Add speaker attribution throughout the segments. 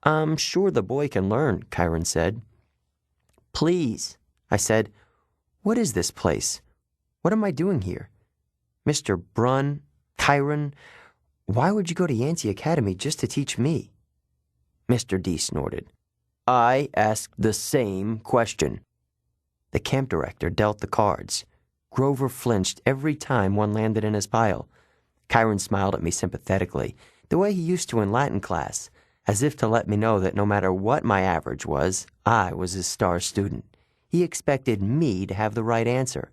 Speaker 1: I'm sure the boy can learn, Chiron said. Please, I said. What is this place? What am I doing here? Mr. Brunn, Chiron, why would you go to Yancey Academy just to teach me? Mr. D snorted. I asked the same question. The camp director dealt the cards. Grover flinched every time one landed in his pile. Chiron smiled at me sympathetically, the way he used to in Latin class, as if to let me know that no matter what my average was, I was his star student. He expected me to have the right answer.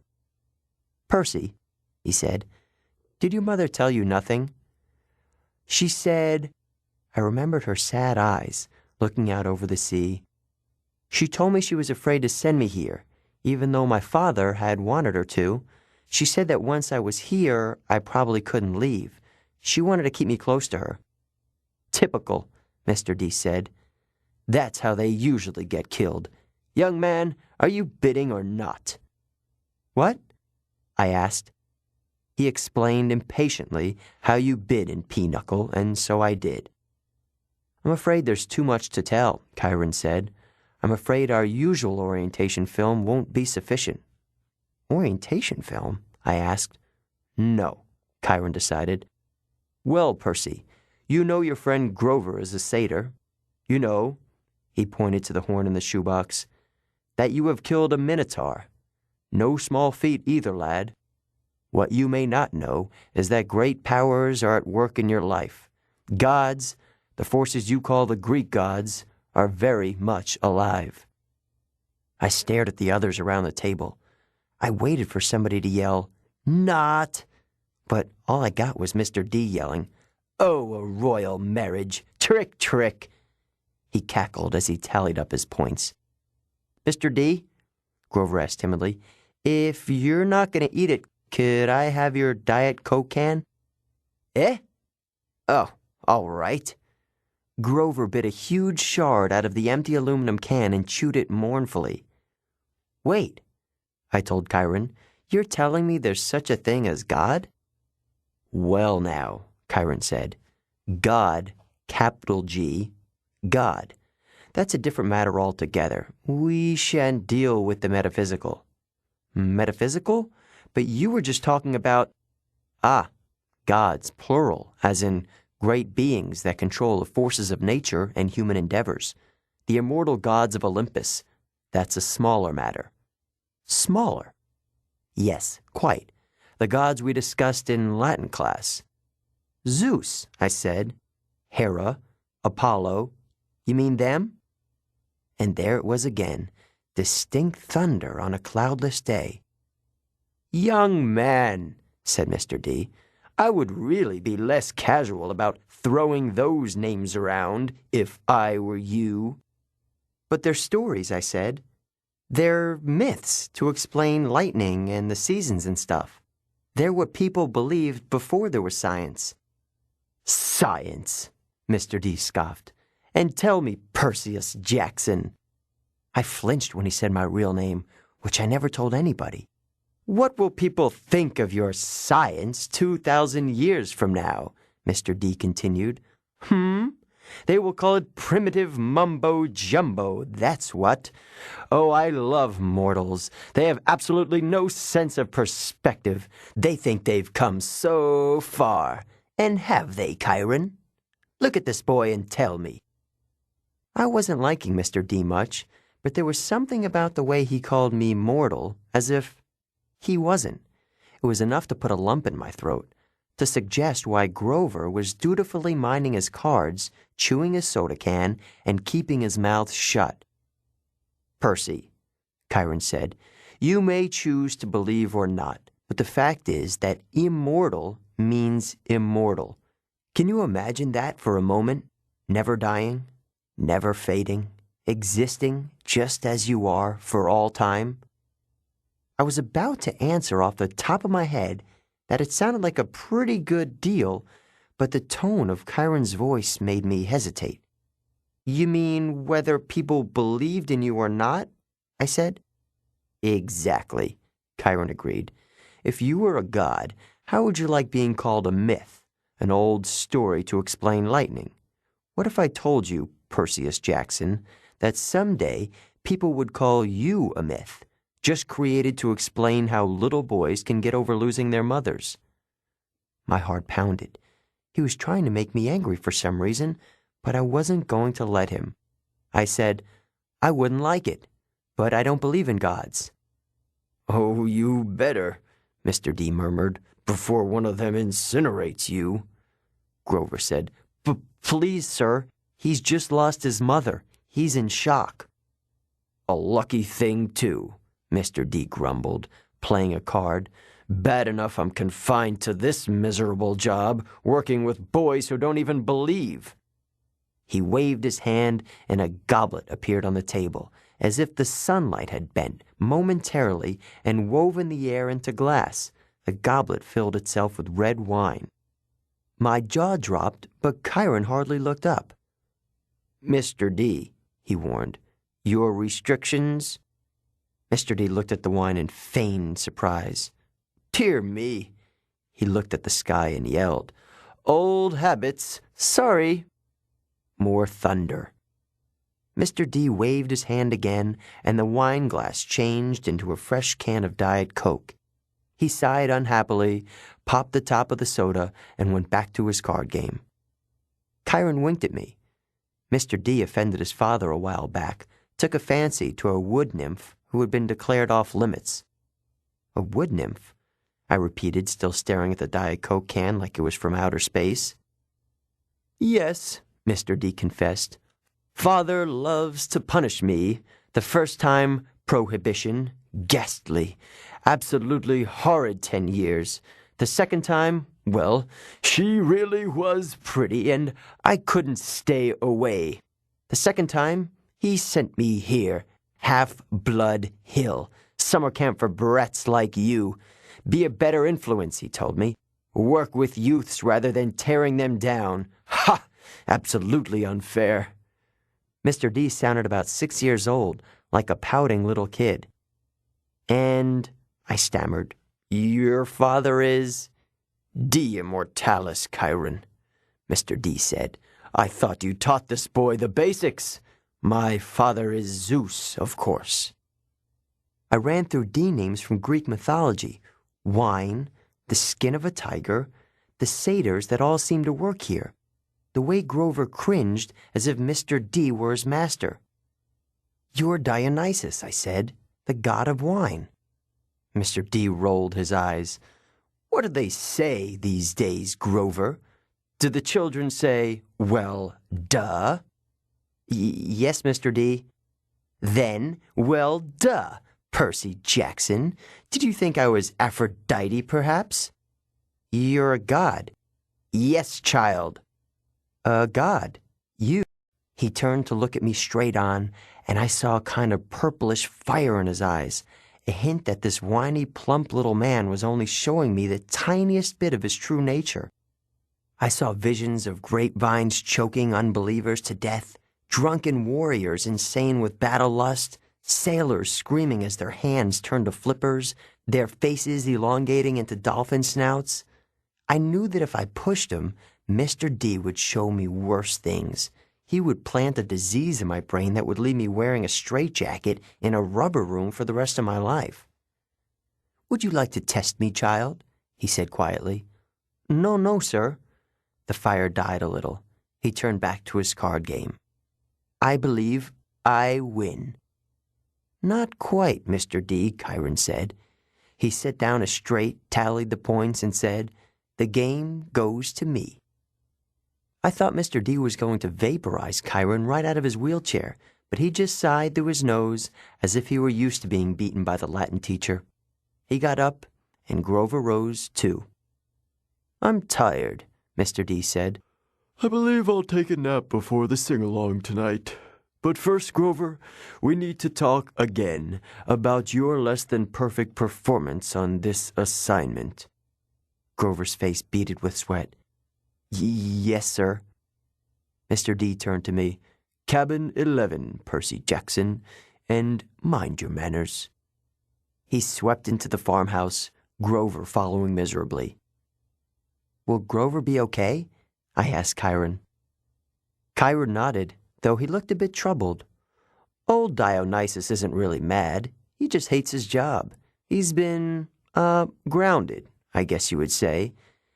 Speaker 1: Percy, he said, did your mother tell you nothing? She said, I remembered her sad eyes, looking out over the sea. She told me she was afraid to send me here, even though my father had wanted her to. She said that once I was here, I probably couldn't leave. She wanted to keep me close to her. Typical, Mr. D said. That's how they usually get killed. Young man, are you bidding or not? What? I asked. He explained impatiently how you bid in pinochle, and so I did. I'm afraid there's too much to tell, Chiron said. I'm afraid our usual orientation film won't be sufficient. Orientation film? I asked. No, Chiron decided. Well, Percy, you know your friend Grover is a satyr. You know, he pointed to the horn in the shoebox, that you have killed a minotaur. No small feat either, lad. What you may not know is that great powers are at work in your life. Gods, the forces you call the Greek gods, are very much alive. I stared at the others around the table. I waited for somebody to yell, not, but all I got was Mr. D yelling, oh, a royal marriage, trick, trick. He cackled as he tallied up his points. Mr. D, Grover asked timidly, if you're not going to eat it, could I have your Diet Coke can? Eh? Oh, all right. Grover bit a huge shard out of the empty aluminum can and chewed it mournfully. Wait, I told Chiron, you're telling me there's such a thing as God? Well now, Chiron said. God, capital G, God. That's a different matter altogether. We shan't deal with the metaphysical. Metaphysical? But you were just talking about, gods, plural, as in great beings that control the forces of nature and human endeavors. The immortal gods of Olympus. That's a smaller matter. Smaller? Yes, quite. The gods we discussed in Latin class. Zeus, I said. Hera, Apollo. You mean them? And there it was again, distinct thunder on a cloudless day. Young man, said Mr. D, I would really be less casual about throwing those names around if I were you. But they're stories, I said. They're myths to explain lightning and the seasons and stuff. They're what people believed before there was science. Science, Mr. D scoffed. And tell me, Perseus Jackson. I flinched when he said my real name, which I never told anybody. What will people think of your science 2,000 years from now? Mr. D continued. They will call it primitive mumbo-jumbo, that's what. Oh, I love mortals. They have absolutely no sense of perspective. They think they've come so far. And have they, Chiron? Look at this boy and tell me. I wasn't liking Mr. D much, but there was something about the way he called me mortal, as if he wasn't. It was enough to put a lump in my throat, to suggest why Grover was dutifully minding his cards, chewing his soda can, and keeping his mouth shut. Percy, Chiron said, you may choose to believe or not, but the fact is that immortal means immortal. Can you imagine that for a moment? Never dying, never fading, existing just as you are for all time? I was about to answer off the top of my head that it sounded like a pretty good deal, but the tone of Chiron's voice made me hesitate. You mean whether people believed in you or not? I said. Exactly, Chiron agreed. If you were a god, how would you like being called a myth, an old story to explain lightning? What if I told you Perseus Jackson, that someday people would call you a myth, just created to explain how little boys can get over losing their mothers. My heart pounded. He was trying to make me angry for some reason, but I wasn't going to let him. I said, I wouldn't like it, but I don't believe in gods. Oh, you better, Mr. D murmured, before one of them incinerates you. Grover said, Please, sir, he's just lost his mother. He's in shock. A lucky thing, too, Mr. D grumbled, playing a card. Bad enough I'm confined to this miserable job, working with boys who don't even believe. He waved his hand, and a goblet appeared on the table, as if the sunlight had bent momentarily and woven the air into glass. The goblet filled itself with red wine. My jaw dropped, but Chiron hardly looked up. Mr. D, he warned, your restrictions? Mr. D looked at the wine in feigned surprise. Dear me. He looked at the sky and yelled, Old habits, sorry. More thunder. Mr. D waved his hand again, and the wine glass changed into a fresh can of Diet Coke. He sighed unhappily, popped the top of the soda, and went back to his card game. Chiron winked at me. Mr. D offended his father a while back, took a fancy to a wood nymph who had been declared off limits. A wood nymph? I repeated, still staring at the Diet Coke can like it was from outer space. Yes, Mr. D confessed. Father loves to punish me. The first time, prohibition, ghastly, absolutely horrid 10 years. The second time, well, she really was pretty, and I couldn't stay away. The second time, he sent me here, Half-Blood Hill, summer camp for brats like you. Be a better influence, he told me. Work with youths rather than tearing them down. Ha! Absolutely unfair. Mr. D sounded about 6 years old, like a pouting little kid. And, I stammered, your father is? D immortalis, Chiron, Mr. D said. I thought you taught this boy the basics. My father is Zeus, of course. I ran through D names from Greek mythology. Wine, the skin of a tiger, the satyrs that all seemed to work here. The way Grover cringed as if Mr. D were his master. You're Dionysus, I said, the god of wine. Mr. D rolled his eyes. What do they say these days, Grover? Do the children say, well, duh? Yes, Mr. D. Then, well, duh, Percy Jackson. Did you think I was Aphrodite, perhaps? You're a god. Yes, child. A god. You. He turned to look at me straight on, and I saw a kind of purplish fire in his eyes, a hint that this whiny, plump little man was only showing me the tiniest bit of his true nature. I saw visions of grapevines choking unbelievers to death, drunken warriors insane with battle lust, sailors screaming as their hands turned to flippers, their faces elongating into dolphin snouts. I knew that if I pushed him, Mr. D would show me worse things. He would plant a disease in my brain that would leave me wearing a straitjacket in a rubber room for the rest of my life. Would you like to test me, child? He said quietly. No, sir. The fire died a little. He turned back to his card game. I believe I win. Not quite, Mr. D, Chiron said. He set down a straight, tallied the points, and said, The game goes to me. I thought Mr. D was going to vaporize Chiron right out of his wheelchair, but he just sighed through his nose as if he were used to being beaten by the Latin teacher. He got up, and Grover rose, too. I'm tired, Mr. D said. I believe I'll take a nap before the sing-along tonight. But first, Grover, we need to talk again about your less-than-perfect performance on this assignment. Grover's face beaded with sweat. Yes, sir. Mr. D turned to me. Cabin 11, Percy Jackson, and mind your manners. He swept into the farmhouse, Grover following miserably. Will Grover be okay? I asked Chiron. Chiron nodded, though he looked a bit troubled. Old Dionysus isn't really mad. He just hates his job. He's been, grounded, I guess you would say,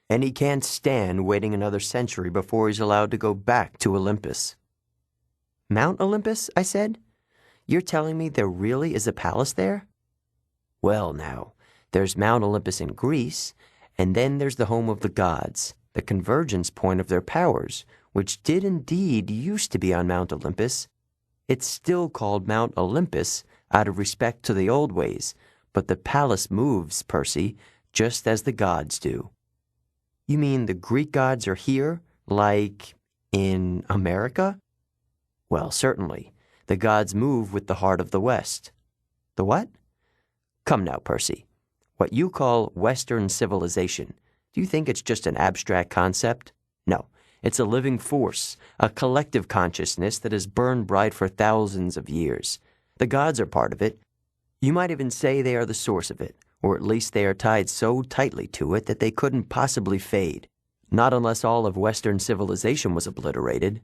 Speaker 1: and he can't stand waiting another century before he's allowed to go back to Olympus. Mount Olympus, I said? You're telling me there really is a palace there? Well, now, there's Mount Olympus in Greece, and then there's the home of the gods, the convergence point of their powers, which did indeed used to be on Mount Olympus. It's still called Mount Olympus out of respect to the old ways, but the palace moves, Percy, just as the gods do. You mean the Greek gods are here, like in America? Well, certainly. The gods move with the heart of the West. The what? Come now, Percy. What you call Western civilization, do you think it's just an abstract concept? No, it's a living force, a collective consciousness that has burned bright for thousands of years. The gods are part of it. You might even say they are the source of it, or at least they are tied so tightly to it that they couldn't possibly fade, not unless all of Western civilization was obliterated.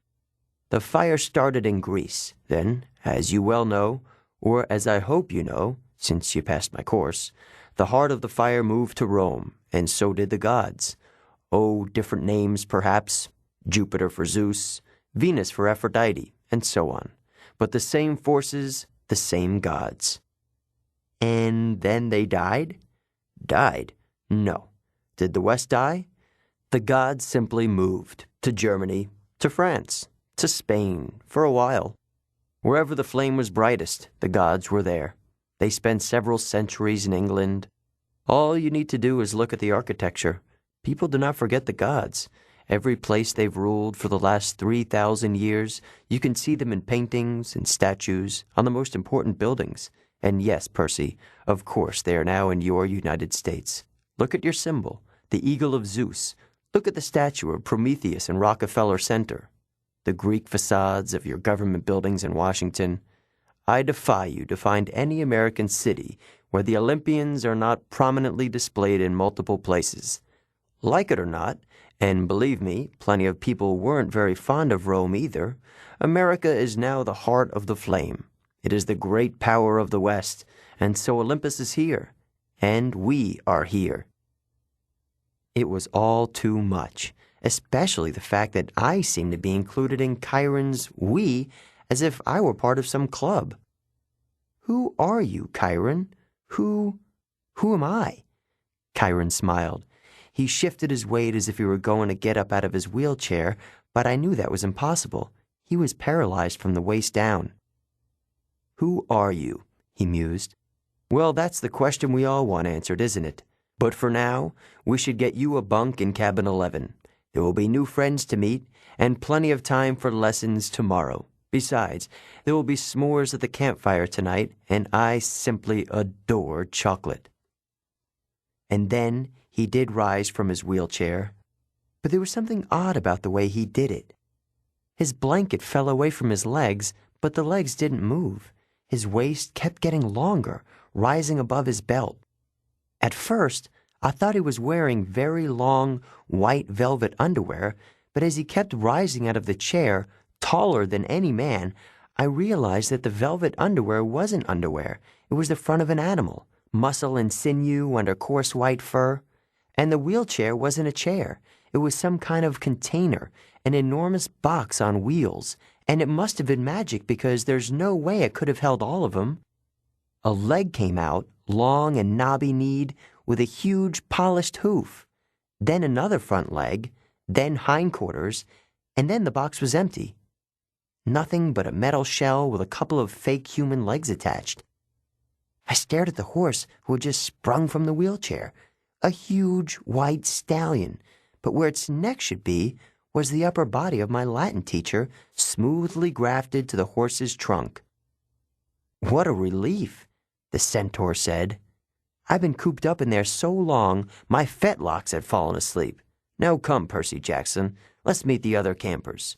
Speaker 1: The fire started in Greece. Then, as you well know, or as I hope you know, since you passed my course, the heart of the fire moved to Rome, and so did the gods. Oh, different names, perhaps. Jupiter for Zeus, Venus for Aphrodite, and so on. But the same forces, the same gods. And then they died? Died? No. Did the West die? The gods simply moved to Germany, to France, to Spain, for a while. Wherever the flame was brightest, the gods were there. They spent several centuries in England. All you need to do is look at the architecture. People do not forget the gods. Every place they've ruled for the last 3,000 years, you can see them in paintings and statues on the most important buildings. And yes, Percy, of course they are now in your United States. Look at your symbol, the eagle of Zeus. Look at the statue of Prometheus in Rockefeller Center. The Greek facades of your government buildings in Washington. I defy you to find any American city where the Olympians are not prominently displayed in multiple places. Like it or not, and believe me, plenty of people weren't very fond of Rome either, America is now the heart of the flame. It is the great power of the West, and so Olympus is here, and we are here. It was all too much, especially the fact that I seemed to be included in Chiron's we as if I were part of some club. Who are you, Chiron? Who am I? Chiron smiled. He shifted his weight as if he were going to get up out of his wheelchair, but I knew that was impossible. He was paralyzed from the waist down. Who are you? He mused. Well, that's the question we all want answered, isn't it? But for now, we should get you a bunk in cabin 11. There will be new friends to meet, and plenty of time for lessons tomorrow. Besides, there will be s'mores at the campfire tonight, and I simply adore chocolate. And then he did rise from his wheelchair, but there was something odd about the way he did it. His blanket fell away from his legs, but the legs didn't move. His waist kept getting longer, rising above his belt. At first, I thought he was wearing very long, white velvet underwear, but as he kept rising out of the chair, taller than any man, I realized that the velvet underwear wasn't underwear. It was the front of an animal, muscle and sinew under coarse white fur. And the wheelchair wasn't a chair. It was some kind of container, an enormous box on wheels, and it must have been magic because there's no way it could have held all of them. A leg came out, long and knobby-kneed, with a huge polished hoof. Then another front leg, then hindquarters, and then the box was empty. Nothing but a metal shell with a couple of fake human legs attached. I stared at the horse who had just sprung from the wheelchair, a huge white stallion, but where its neck should be was the upper body of my Latin teacher, smoothly grafted to the horse's trunk. What a relief, the centaur said. I've been cooped up in there so long, my fetlocks had fallen asleep. Now come, Percy Jackson, let's meet the other campers.